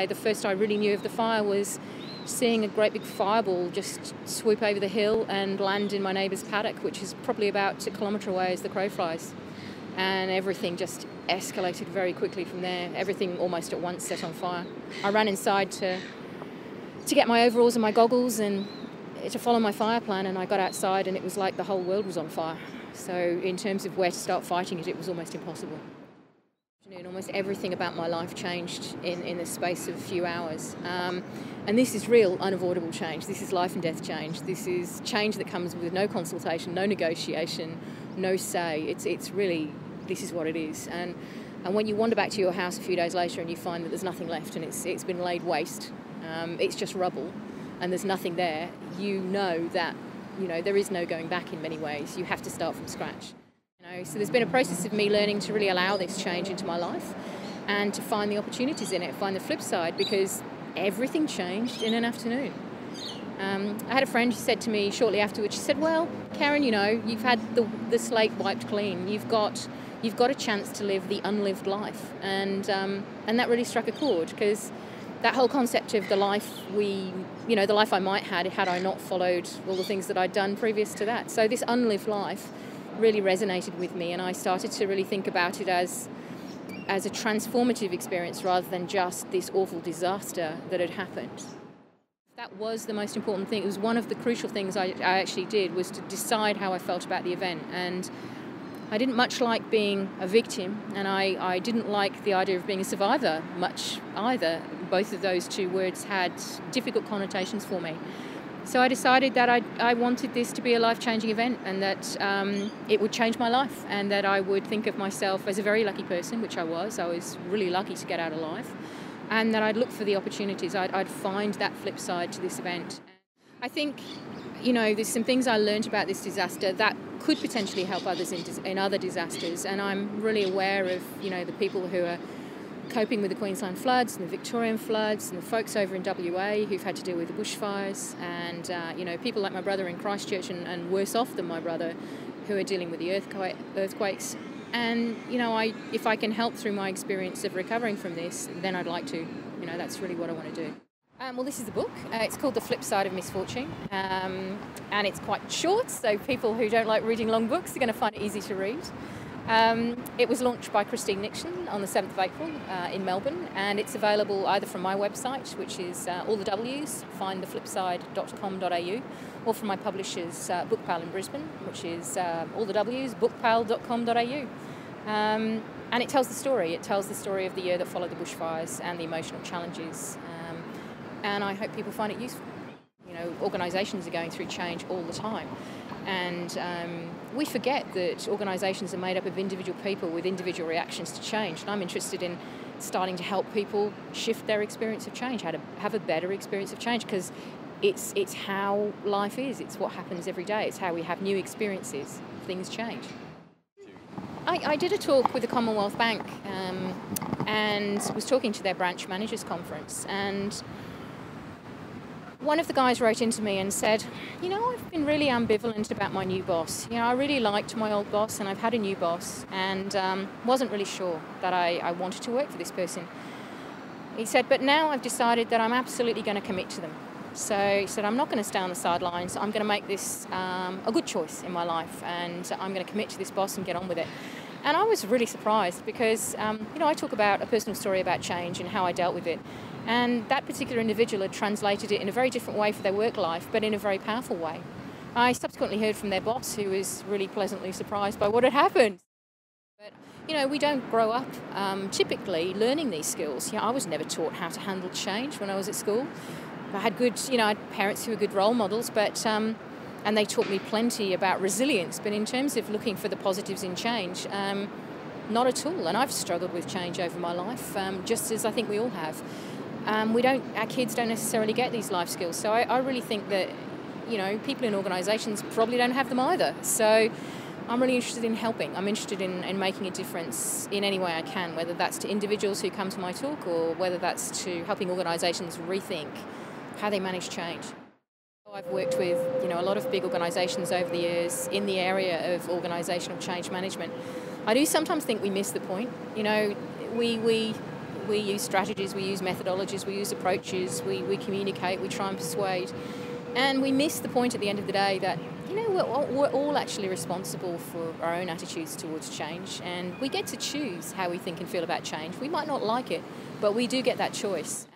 The first I really knew of the fire was seeing a great big fireball just swoop over the hill and land in my neighbour's paddock, which is probably about a kilometre away as the crow flies. And everything just escalated very quickly from there. Everything almost at once set on fire. I ran inside to get my overalls and my goggles and to follow my fire plan, and I got outside and it was like the whole world was on fire. So in terms of where to start fighting it, it was almost impossible. Almost everything about my life changed in the space of a few hours. And this is real, unavoidable change. This is life and death change. This is change that comes with no consultation, no negotiation, no say. It's really, this is what it is. And when you wander back to your house a few days later and you find that there's nothing left and it's been laid waste, it's just rubble and there's nothing there, you know that there is no going back in many ways. You have to start from scratch. So there's been a process of me learning to really allow this change into my life and to find the opportunities in it, find the flip side, because everything changed in an afternoon. I had a friend who said to me shortly afterwards, she said, well, Karen, you've had the slate wiped clean. You've got a chance to live the unlived life. And that really struck a chord, because that whole concept of the life the life I might have had I not followed all the things that I'd done previous to that. So this unlived life really resonated with me, and I started to really think about it as a transformative experience rather than just this awful disaster that had happened. That was the most important thing. It was one of the crucial things I actually did, was to decide how I felt about the event. And I didn't much like being a victim, and I didn't like the idea of being a survivor much either. Both of those two words had difficult connotations for me. So I decided that I wanted this to be a life-changing event, and that it would change my life, and that I would think of myself as a very lucky person, which I was. I was really lucky to get out alive, and that I'd look for the opportunities. I'd find that flip side to this event. I think, there's some things I learned about this disaster that could potentially help others in other disasters, and I'm really aware of, the people who are coping with the Queensland floods and the Victorian floods, and the folks over in WA who've had to deal with the bushfires, and people like my brother in Christchurch and worse off than my brother, who are dealing with the earthquakes. And if I can help through my experience of recovering from this, then I'd like to. That's really what I want to do. Well, this is the book. It's called The Flip Side of Misfortune, and it's quite short, so people who don't like reading long books are going to find it easy to read. It was launched by Christine Nixon on the 7th of April in Melbourne, and it's available either from my website, which is all the W's, findtheflipside.com.au, or from my publishers, Bookpal in Brisbane, which is all the W's, bookpal.com.au. And it tells the story. It tells the story of the year that followed the bushfires and the emotional challenges. And I hope people find it useful. Organisations are going through change all the time. And we forget that organisations are made up of individual people with individual reactions to change. And I'm interested in starting to help people shift their experience of change, how to have a better experience of change, because it's how life is. It's what happens every day. It's how we have new experiences. Things change. I did a talk with the Commonwealth Bank and was talking to their branch managers conference, and one of the guys wrote into me and said, I've been really ambivalent about my new boss. I really liked my old boss, and I've had a new boss, and wasn't really sure that I wanted to work for this person. He said, but now I've decided that I'm absolutely going to commit to them. So he said, I'm not going to stay on the sidelines. I'm going to make this a good choice in my life, and I'm going to commit to this boss and get on with it. And I was really surprised because, I talk about a personal story about change and how I dealt with it. And that particular individual had translated it in a very different way for their work life, but in a very powerful way. I subsequently heard from their boss, who was really pleasantly surprised by what had happened. But, we don't grow up typically learning these skills. I was never taught how to handle change when I was at school. I had good, I had parents who were good role models, but and they taught me plenty about resilience. But in terms of looking for the positives in change, not at all. And I've struggled with change over my life, just as I think we all have. Our kids don't necessarily get these life skills. So I really think that, people in organisations probably don't have them either. So I'm really interested in helping. I'm interested in making a difference in any way I can, whether that's to individuals who come to my talk or whether that's to helping organisations rethink how they manage change. I've worked with a lot of big organisations over the years in the area of organisational change management. I do sometimes think we miss the point. We use strategies, we use methodologies, we use approaches, we communicate, we try and persuade. And we miss the point at the end of the day that, we're all actually responsible for our own attitudes towards change, and we get to choose how we think and feel about change. We might not like it, but we do get that choice.